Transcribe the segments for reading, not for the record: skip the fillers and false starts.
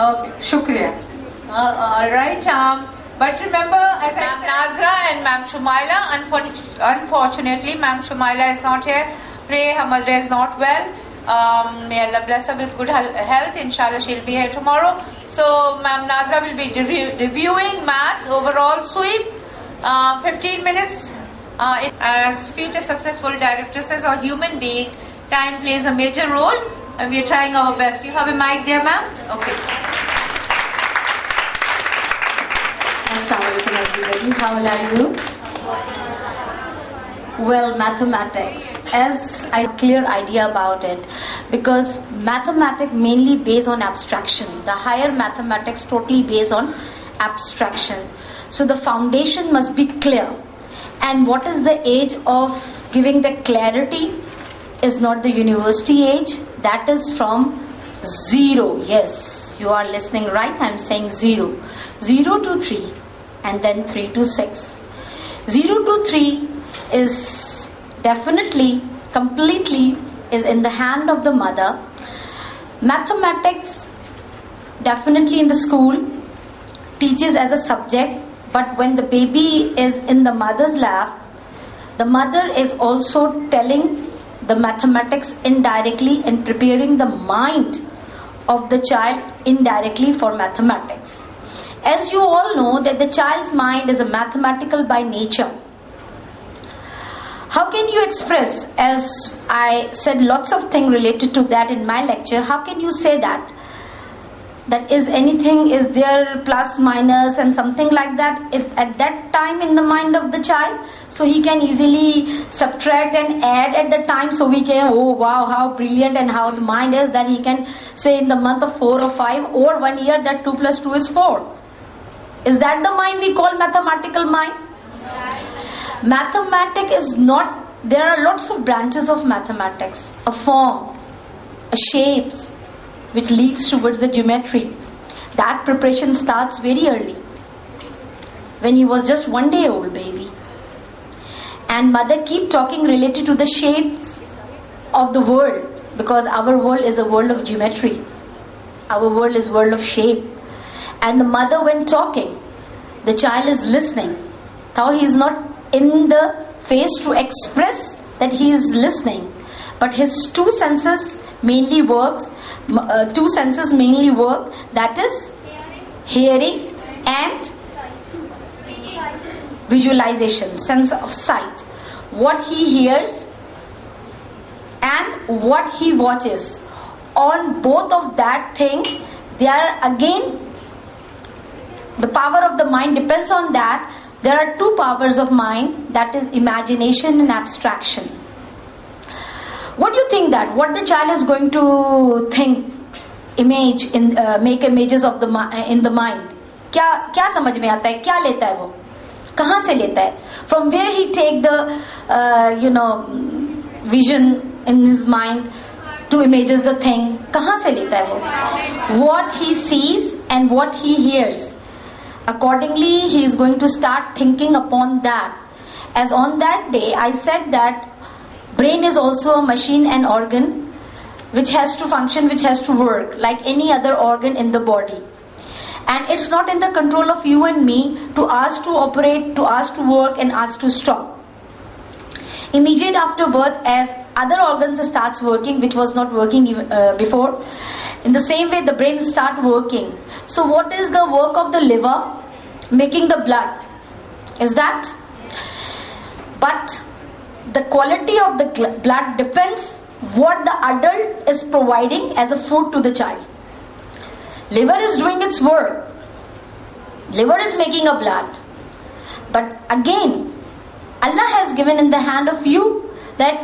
Okay, shukriya. All right. But remember, as I said, Nazra and Ma'am Shumaila, unfortunately, Ma'am Shumaila is not here. Pray her mother is not well. May Allah bless her with good health. Inshallah, she'll be here tomorrow. So, Ma'am Nazra will be reviewing maths overall sweep. 15 minutes. As future successful directresses or human being, time plays a major role, and we are trying our best. You have a mic there, ma'am? Okay. Assalamu alaikum everybody. How are you? Well, mathematics, as I have a clear idea about it, because mathematics mainly based on abstraction. The higher mathematics totally based on abstraction. So the foundation must be clear. And what is the age of giving the clarity is not the university age. That is from 0. Yes, you are listening right. I am saying 0. 0 to 3 and then 3 to 6. 0 to 3 is definitely, completely is in the hand of the mother. Mathematics definitely in the school teaches as a subject. But when the baby is in the mother's lap, the mother is also telling the mathematics indirectly and preparing the mind of the child indirectly for mathematics. As you all know that the child's mind is a mathematical by nature. How can you express, as I said lots of things related to that in my lecture, how can you say that is anything is there plus minus and something like that if at that time in the mind of the child, so he can easily subtract and add at the time, so we can, oh wow, how brilliant and how the mind is that he can say in the month of 4 or 5 or 1 year that 2 plus 2 is 4. Is that the mind we call mathematical mind? Mathematics is not, there are lots of branches of mathematics, a form, a shapes, which leads towards the geometry. That preparation starts very early, when he was just 1 day old baby. And mother keep talking related to the shapes of the world, because our world is a world of geometry. Our world is world of shape. And the mother when talking, the child is listening. Though he is not in the face to express that he is listening, but his two senses mainly work, that is hearing and visualization, sense of sight. What he hears and what he watches, on both of that thing, they are again, the power of the mind depends on that. There are two powers of mind, that is imagination and abstraction. What do you think that what the child is going to think, image in make images of the in the mind? क्या समझ में आता है, क्या लेता है वो, कहाँ से लेता है? From where he take the vision in his mind to images the thing, कहाँ से लेता है वो? What he sees and what he hears, accordingly he is going to start thinking upon that. As on that day I said that brain is also a machine and organ which has to function, which has to work like any other organ in the body. And it's not in the control of you and me to ask to operate, to ask to work and ask to stop. Immediate after birth, as other organs starts working which was not working before, in the same way the brain start working. So what is the work of the liver? Making the blood. Is that? But the quality of the blood depends what the adult is providing as a food to the child. Liver is doing its work. Liver is making a blood. But again, Allah has given in the hand of you that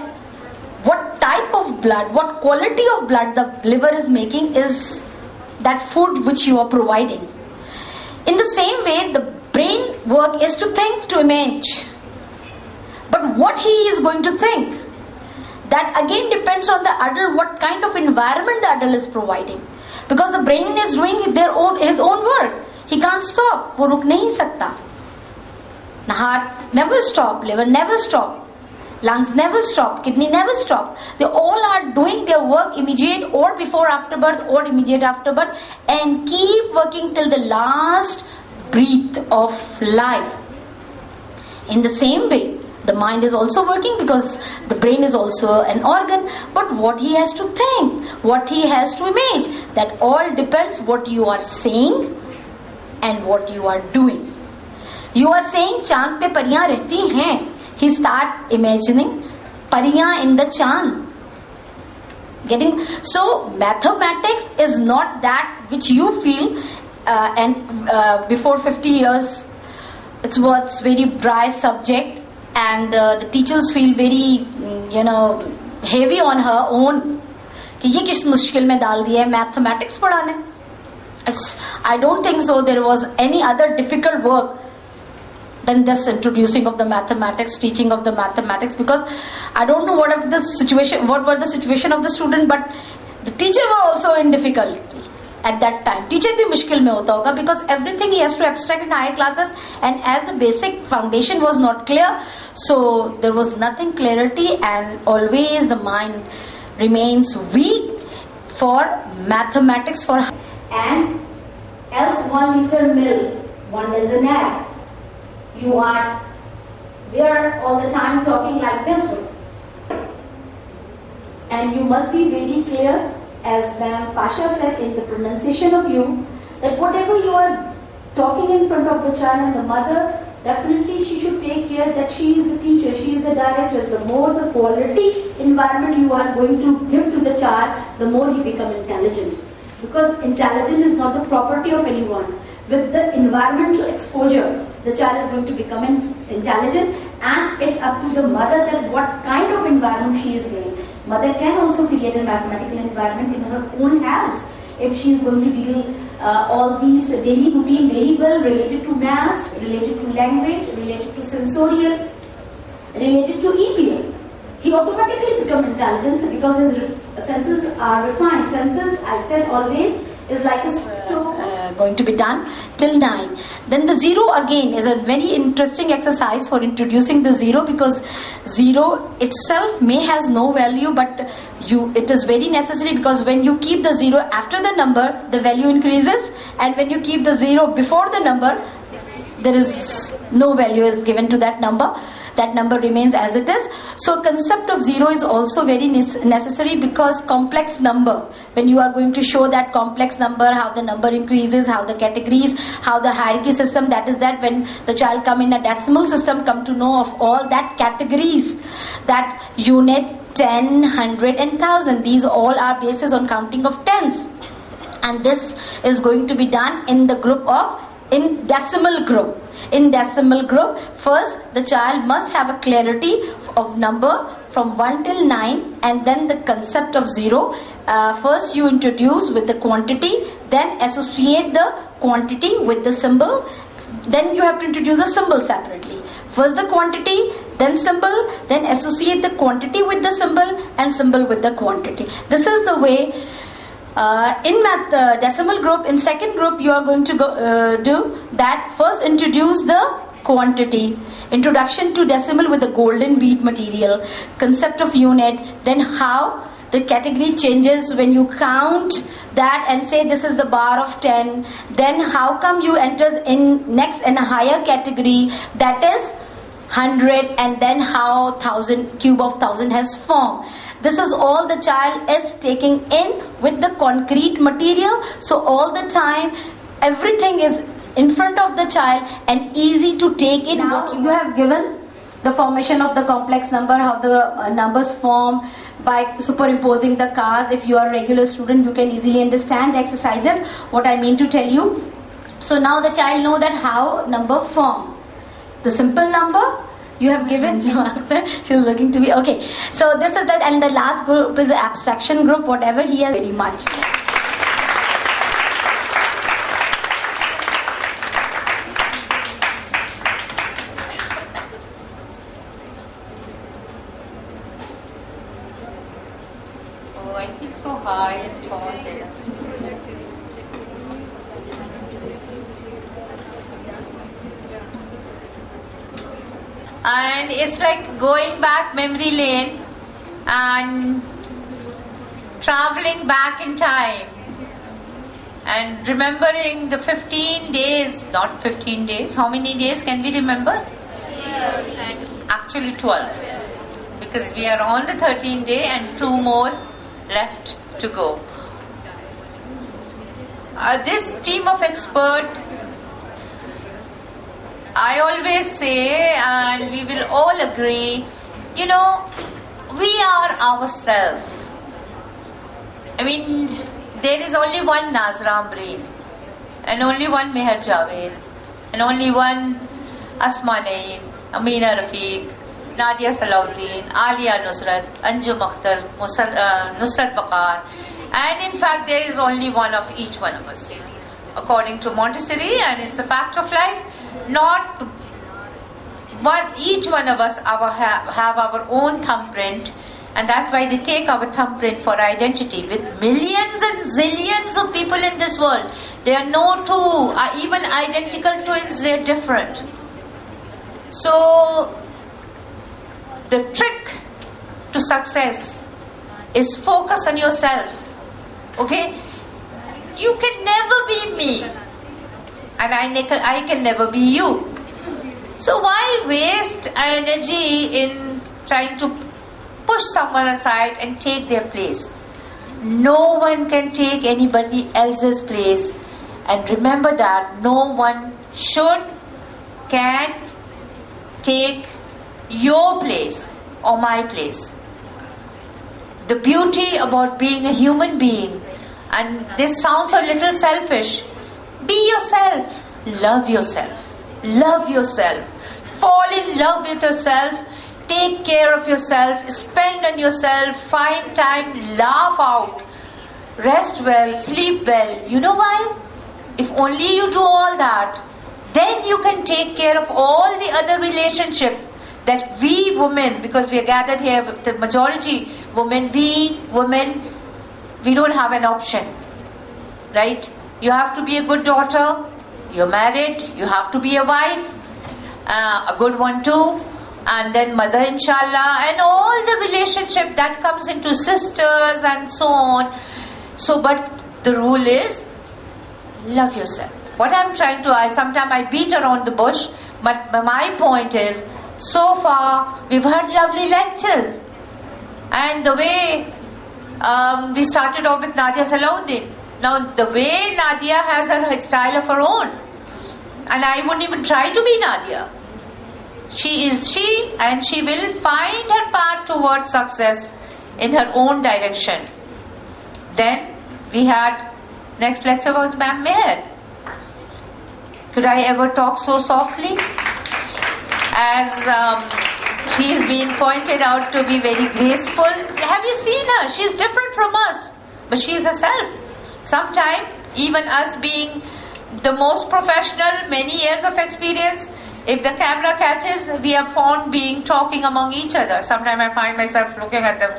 what type of blood, what quality of blood the liver is making is that food which you are providing. In the same way, the brain work is to think, to image. But what he is going to think, that again depends on the adult, what kind of environment the adult is providing. Because the brain is doing his own work. He can't stop. वो रुक नहीं सकता. Heart never stop, liver never stop. Lungs never stop, kidney never stop. They all are doing their work immediate or before after birth or immediate after birth, and keep working till the last breath of life. In the same way, the mind is also working because the brain is also an organ, but what he has to think, what he has to image, that all depends what you are saying and what you are doing. You are saying चांद पे परियां रहती हैं. He start imagining परियां in the चांद. Getting so mathematics is not that which you feel, and before 50 years it was very dry subject, and the teachers feel very heavy on her own कि ये किस मुश्किल में डाल दिया है मैथमेटिक्स पढ़ाने. I don't think so there was any other difficult work than this introducing of the mathematics, teaching of the mathematics, because I don't know what were the situation of the student, but the teacher were also in difficulty at that time. Teacher bhi mushkil mein hota hoga because everything he has to abstract in higher classes, and as the basic foundation was not clear, so there was nothing clarity, and always the mind remains weak for mathematics. For and else 1 liter milk, 1 dozen egg. You are there all the time talking like this way. And you must be very clear, as Ma'am Pasha said in the pronunciation of you, that whatever you are talking in front of the child and the mother, definitely she should take care that she is the teacher, she is the directress. The more the quality environment you are going to give to the child, the more he becomes intelligent. Because intelligence is not the property of anyone. With the environmental exposure, the child is going to become intelligent, and it's up to the mother that what kind of environment she is giving. Mother can also create a mathematical environment in her own house if she is going to deal all these daily routine very well related to maths, related to language, related to sensorial, related to EPL. He automatically becomes intelligent because his senses are refined. Senses, I said always, is like a stove. Going to be done till 9. Then the zero again is a very interesting exercise for introducing the zero, because zero itself may has no value, but it is very necessary, because when you keep the zero after the number, the value increases, and when you keep the zero before the number, there is no value is given to that number. That number remains as it is. So concept of zero is also very necessary, because complex number, when you are going to show that complex number, how the number increases, how the categories, how the hierarchy system, that is that when the child come in a decimal system, come to know of all that categories, that unit, 10, 100 and 1000, these all are bases on counting of tens. And this is going to be done in the group of, in decimal group. In decimal group, first the child must have a clarity of number from 1 till 9, and then the concept of zero. First you introduce with the quantity, then associate the quantity with the symbol. Then you have to introduce the symbol separately. First the quantity, then symbol, then associate the quantity with the symbol and symbol with the quantity. This is the way. In math decimal group, in second group, you are going to do that. First introduce the quantity, introduction to decimal with the golden bead material, concept of unit, then how the category changes when you count that and say this is the bar of 10, then how come you enters in next in a higher category, that is 100, and then how 1000, cube of 1000 has formed. This is all the child is taking in with the concrete material. So all the time, everything is in front of the child and easy to take in. Now you have given the formation of the complex number, how the numbers form by superimposing the cards. If you are a regular student, you can easily understand the exercises, what I mean to tell you. So now the child know that how number form. The simple number you have given to her. She's looking to be okay. So this is that, and the last group is the abstraction group. Whatever he has very much. Oh, I feel so high and tall there. And it's like going back memory lane and traveling back in time and remembering the 15 days, not 15 days, how many days can we remember? Actually 12, because we are on the 13th day and 2 more left to go. This team of experts, I always say, and we will all agree, we are ourselves. I mean, there is only one Nazra Ambreen, and only one Meher Javed, and only one Asma Naeem, Amina Rafiq, Nadia Salahuddin, Alia Nusrat, Anjum Akhtar, Nusrat Bakar, and in fact there is only one of each one of us. According to Montessori, and it's a fact of life, not one, each one of us have our own thumbprint, and that's why they take our thumbprint for identity. With millions and zillions of people in this world, there are no two, even identical twins, they're different. So the trick to success is focus on yourself. Okay? You can never be me, and I can never be you. So why waste energy in trying to push someone aside and take their place? No one can take anybody else's place, and remember that no one can take your place or my place. The beauty about being a human being, and this sounds a little selfish, be yourself, love yourself, fall in love with yourself, take care of yourself, spend on yourself, find time, laugh out, rest well, sleep well. You know why? If only you do all that, then you can take care of all the other relationships that we women, because we are gathered here with the majority women, we don't have an option, right? You have to be a good daughter, you're married, you have to be a wife, a good one too, and then mother inshallah, and all the relationship that comes into sisters and so on. So, but the rule is, love yourself. What I'm trying to, sometimes I beat around the bush, but my point is, so far we've heard lovely lectures, and the way we started off with Nadia Salahuddin. Now the way Nadia has her style of her own, and I wouldn't even try to be Nadia. She is she, and she will find her path towards success in her own direction. Then we had, next lecture was Ma'am Meher. Could I ever talk so softly? As she is being pointed out to be very graceful. Have you seen her? She's different from us, but she's herself. Sometimes, even us being the most professional, many years of experience, if the camera catches, we are fond being talking among each other. Sometimes I find myself looking at them,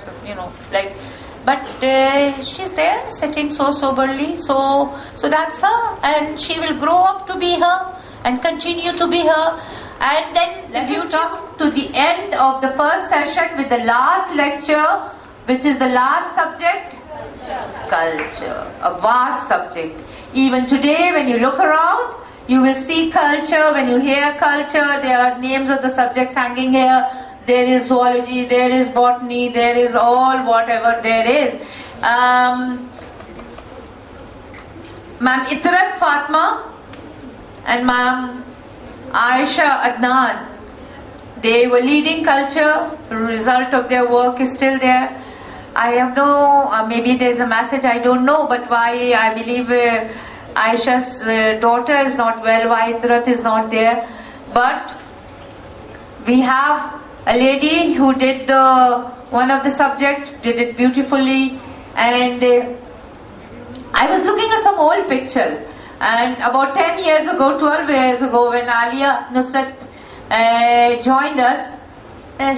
like, but she's there, sitting so soberly. So that's her, and she will grow up to be her and continue to be her. And then let us come to the end of the first session with the last lecture, which is the last subject, culture. A vast subject. Even today, when you look around, you will see culture. When you hear culture, there are names of the subjects hanging here. There is zoology, there is botany, there is all whatever there is. Ma'am Itrat Fatma and Ma'am Aisha Adnan, they were leading culture. The result of their work is still there. I have no, maybe there's a message, I don't know, but why I believe Aisha's daughter is not well, why Itrat is not there. But we have a lady who did one of the subject, did it beautifully, and I was looking at some old pictures, and about 10 years ago, 12 years ago, when Alia Nusrat joined us,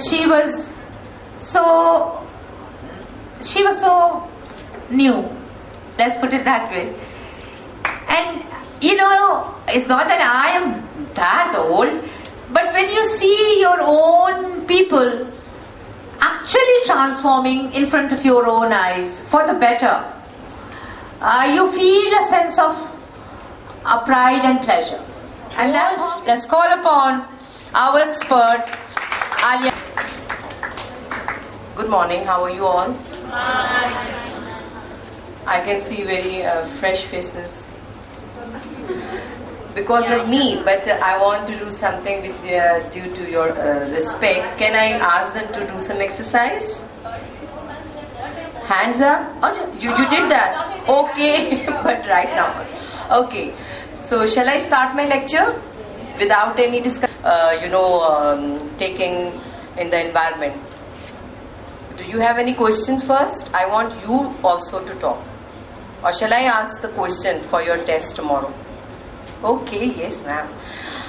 she was so new, let's put it that way. And it's not that I am that old, But when you see your own people actually transforming in front of your own eyes for the better, you feel a sense of pride and pleasure. And let's call upon our expert, Alia. Good morning, how are you all? I can see very fresh faces because of me, but I want to do something with due to your respect. Can I ask them to do some exercise? Hands up? Oh, you did that? Okay, but right now. Okay, so shall I start my lecture without any discussion? Taking in the environment. So do you have any questions first? I want you also to talk. Or shall I ask the question for your test tomorrow? Okay, yes ma'am.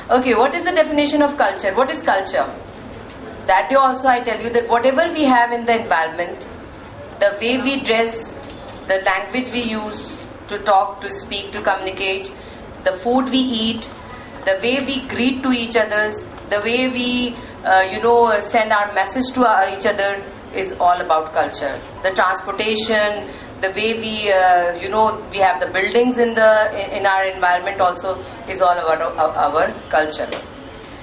Okay, what is the definition of culture? What is culture? That day also I tell you that whatever we have in the environment, the way we dress, the language we use to talk, to speak, to communicate, the food we eat, the way we greet to each others, the way we send our message to each other is all about culture. The transportation, the way we we have the buildings in our environment also is all about our culture.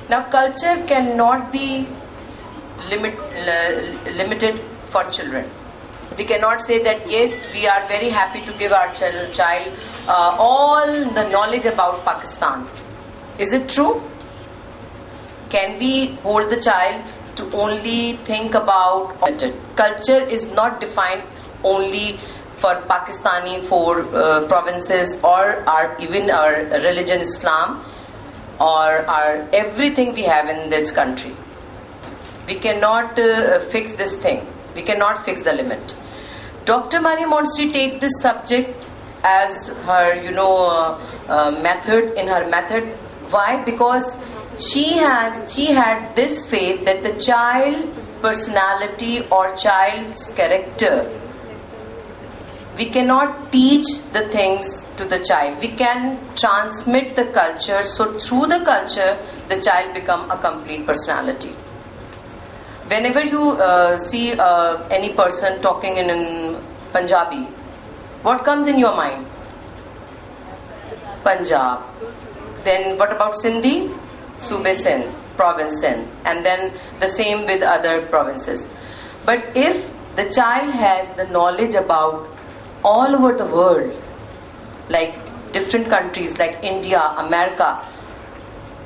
Now culture cannot be limited for children. We cannot say that yes, we are very happy to give our child all the knowledge about Pakistan. Is it true? Can we hold the child to only think about culture is not defined only for Pakistani 4 provinces or even our religion Islam or our everything we have in this country. We cannot fix this thing. We cannot fix the limit. Dr. Maria Montessori take this subject as her method. Why? Because she had this faith that the child personality or child's character, we cannot teach the things to the child. We can transmit the culture. So through the culture, the child become a complete personality. Whenever you see any person talking in Punjabi, what comes in your mind? Punjab. Then what about Sindhi? Sube Sindh, province Sindh. And then the same with other provinces. But if the child has the knowledge about all over the world, like different countries like India, America,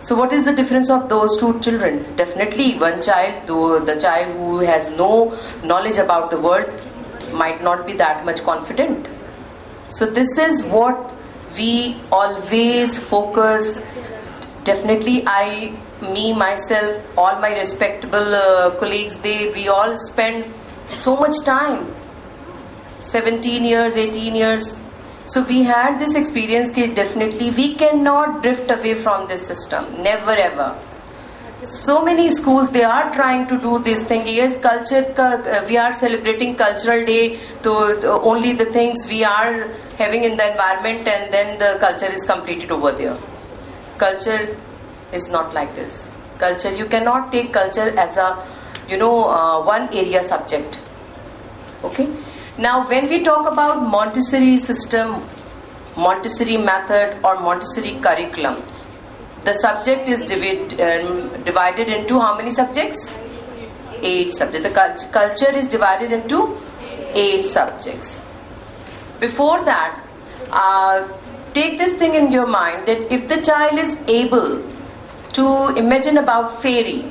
so what is the difference of those two children? Definitely one child, though the child who has no knowledge about the world might not be that much confident. So this is what we always focus. Definitely me, myself, all my respectable colleagues, we all spend so much time, 17 years, 18 years. So we had this experience that definitely we cannot drift away from this system. Never ever. So many schools, they are trying to do this thing. Yes, culture, we are celebrating cultural day, so only the things we are having in the environment and then the culture is completed over there. Culture is not like this. Culture, you cannot take culture as a, one area subject. Okay? Now, when we talk about Montessori system, Montessori method or Montessori curriculum, the subject is divided into how many subjects? 8 subjects. The culture is divided into 8 subjects. Before that, take this thing in your mind that if the child is able to imagine about fairy,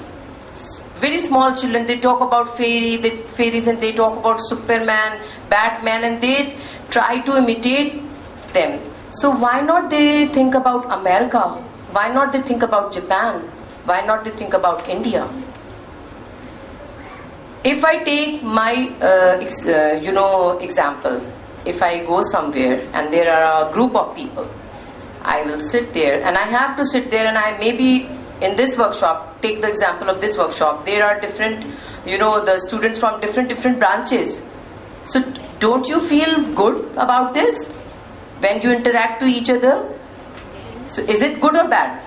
very small children, they talk about fairies and they talk about Superman, Batman, and they try to imitate them. So why not they think about America? Why not they think about Japan? Why not they think about India? If I take my example, if I go somewhere and there are a group of people, I will sit there and I have to sit there and I maybe in this workshop, take the example of this workshop, there are different, the students from different branches. So don't you feel good about this when you interact to each other? So is it good or bad?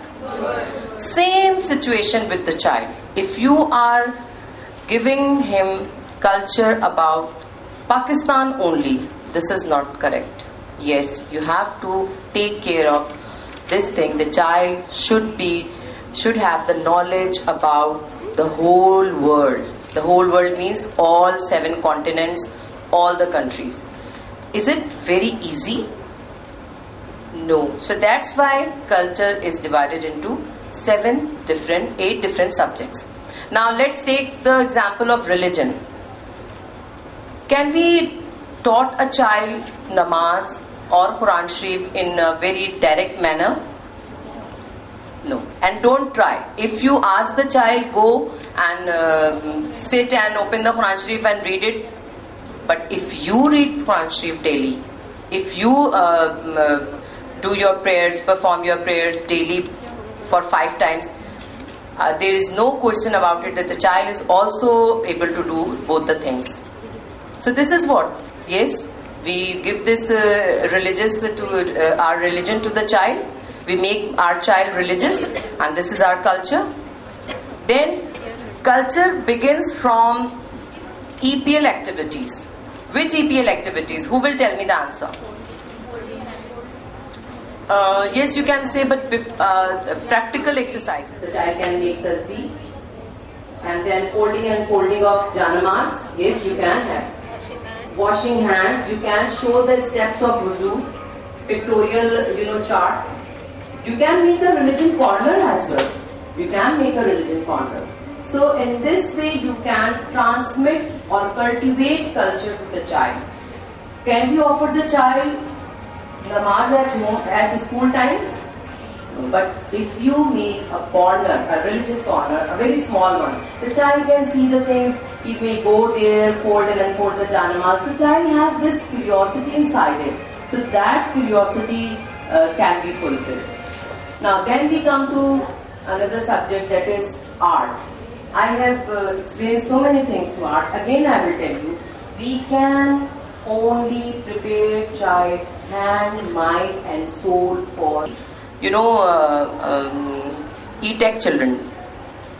Same situation with the child. If you are giving him culture about Pakistan only, this is not correct. Yes, you have to take care of this thing. The child should have the knowledge about the whole world. The whole world means all 7 continents, all the countries. Is it very easy? No. So that's why culture is divided into 8 different subjects. Now let's take the example of religion. Can we taught a child namaz or Quran Sharif in a very direct manner? No. And don't try. If you ask the child, go and sit and open the Quran Sharif and read it. But if you read Quran Sharif daily, if you do your prayers, perform your prayers daily for 5 times, there is no question about it that the child is also able to do both the things. So this is what? Yes, we give this our religion to the child. We make our child religious, and this is our culture. Then culture begins from EPL activities. Which EPL activities? Who will tell me the answer? Yes, you can say, but practical exercise. The child can make tasbih, and then folding and folding of janamas. Yes, you can have. Washing hands, you can show the steps of wuzu, pictorial, chart. You can make a religion corner as well. You can make a religion corner. So in this way, you can transmit or cultivate culture to the child. Can we offer the child namaz at home at school times? But if you make a corner, a religious corner, a very small one, the child can see the things. He may go there, fold and unfold the janamas. So child has this curiosity inside it. So that curiosity can be fulfilled. Now then we come to another subject, that is art. I have explained so many things to art. Again I will tell you, we can only prepare child's hand, mind and soul for E-Tech children.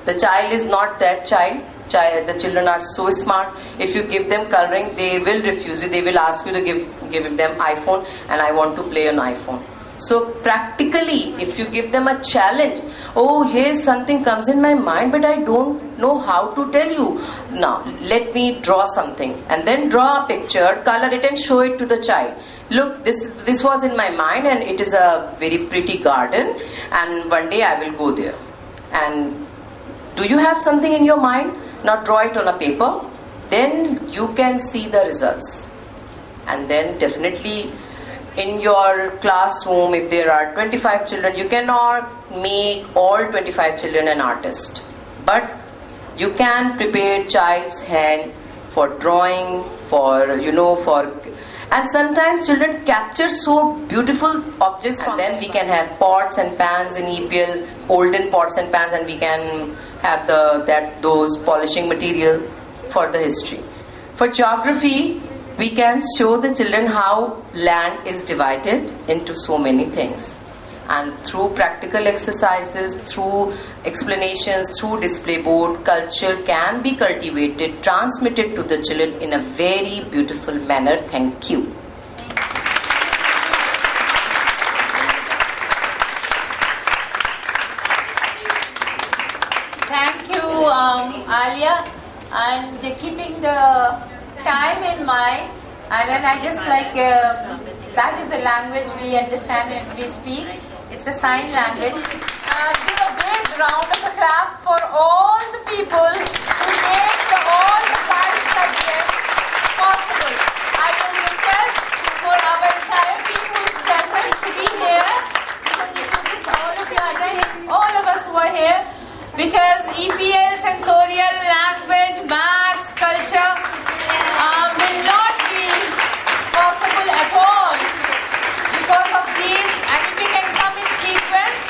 The child is not that child. The children are so smart. If you give them coloring, they will refuse you. They will ask you to give them iPhone, and I want to play on iPhone. So practically, if you give them a challenge, oh, here's something comes in my mind, but I don't know how to tell you. Now, let me draw something, and then draw a picture, color it and show it to the child. Look, this was in my mind, and it is a very pretty garden, and one day I will go there. And do you have something in your mind? Now draw it on a paper. Then you can see the results. And then definitely in your classroom, if there are 25 children, you cannot make all 25 children an artist. But you can prepare child's hand for drawing, and sometimes children capture so beautiful objects, and then we can have pots and pans in EPL, olden pots and pans, and we can have those polishing material for the history. For geography, we can show the children how land is divided into so many things. And through practical exercises, through explanations, through display board, culture can be cultivated, transmitted to the children in a very beautiful manner. Thank you. Thank you, Alia. And keeping the time in mind, and then I just that is a language we understand and we speak. It's a sign language. Give a big round of applause for all the people who made all the 5 subjects possible. I will request for our entire people present to be here. All of us who are here, because EPL, sensorial, language, maths, culture will not be possible at all because of these. And if we can come in sequence,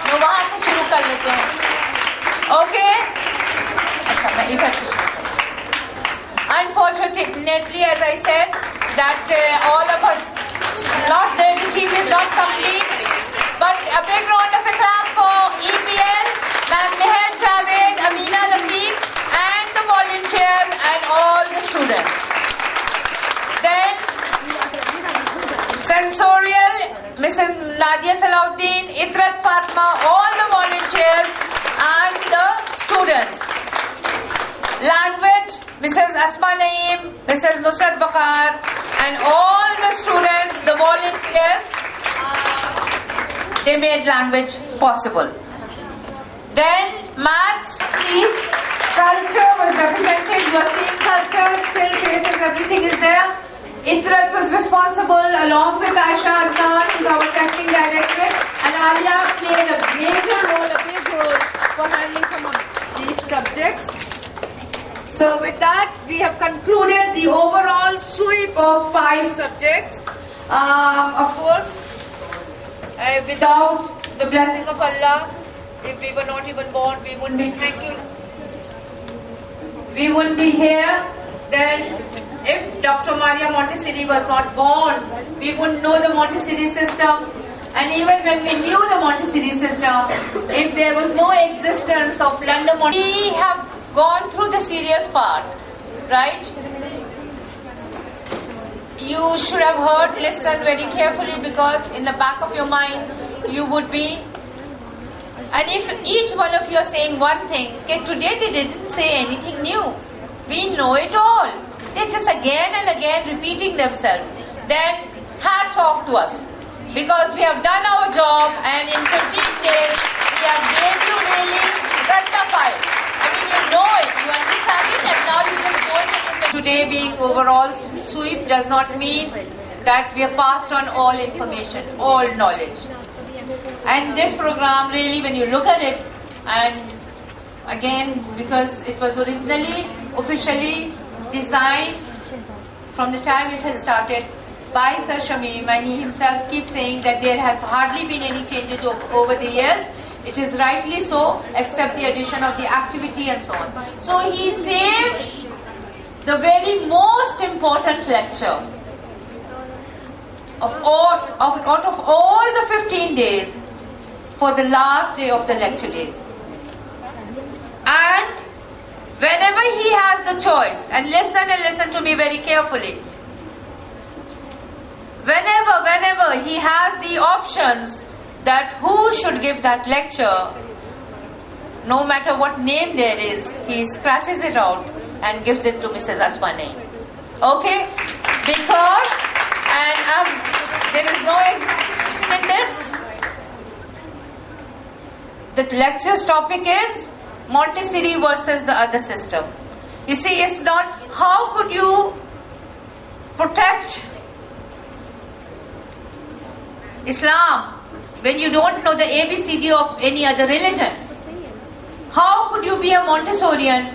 तो वहाँ से शुरू कर लेते हैं. Okay? अच्छा, मैं इधर से शुरू करूँ. Unfortunately, as I said, that all of us, the team is not complete, a big round of applause for EPL, Ma'am Meher Javed, Amina Rafiq, and the volunteers and all the students. Then, sensorial, Mrs. Nadia Salauddin, Itrat Fatma, all the volunteers and the students. Language, Mrs. Asma Naeem, Mrs. Nusrat Bakar, and all the students, the volunteers, they made language possible. Then, maths, please. Culture was represented. You are seeing culture, still traces, everything is there. Itrat was responsible along with Aisha Adnan, who is our testing director, and Alia played a major role, a big role for handling some of these subjects. So with that, we have concluded the overall sweep of 5 subjects. Of course, without the blessing of Allah, if we were not even born, we wouldn't be, thank you, we wouldn't be here. Then if Dr. Maria Montessori was not born, we wouldn't know the Montessori system. And even when we knew the Montessori system, if there was no existence of London Montessori, we have gone through the serious part, right? You should have heard, listen very carefully, because in the back of your mind you would be, and if each one of you are saying one thing, okay, today they didn't say anything new, we know it all, they're just again and again repeating themselves, then hats off to us, because we have done our job, and in 15 days we are going to really rectify it. I mean, you know it, you understand it, and now you just go it. Today being overall sweep does not mean that we have passed on all information, all knowledge. And this program really, when you look at it, and again, because it was originally, officially designed from the time it has started by Sir Shamim, and he himself keeps saying that there has hardly been any changes over the years. It is rightly so, except the addition of the activity and so on. So he saved the very most important lecture out of all the 15 days for the last day of the lecture days. And whenever he has the choice, and listen to me very carefully, whenever he has the options that who should give that lecture, no matter what name there is, he scratches it out and gives it to Mrs. Asmani. Okay? Because, and there is no exception in this. The lecture's topic is Montessori versus the other system. You see, it's not how could you protect Islam when you don't know the ABCD of any other religion. How could you be a Montessorian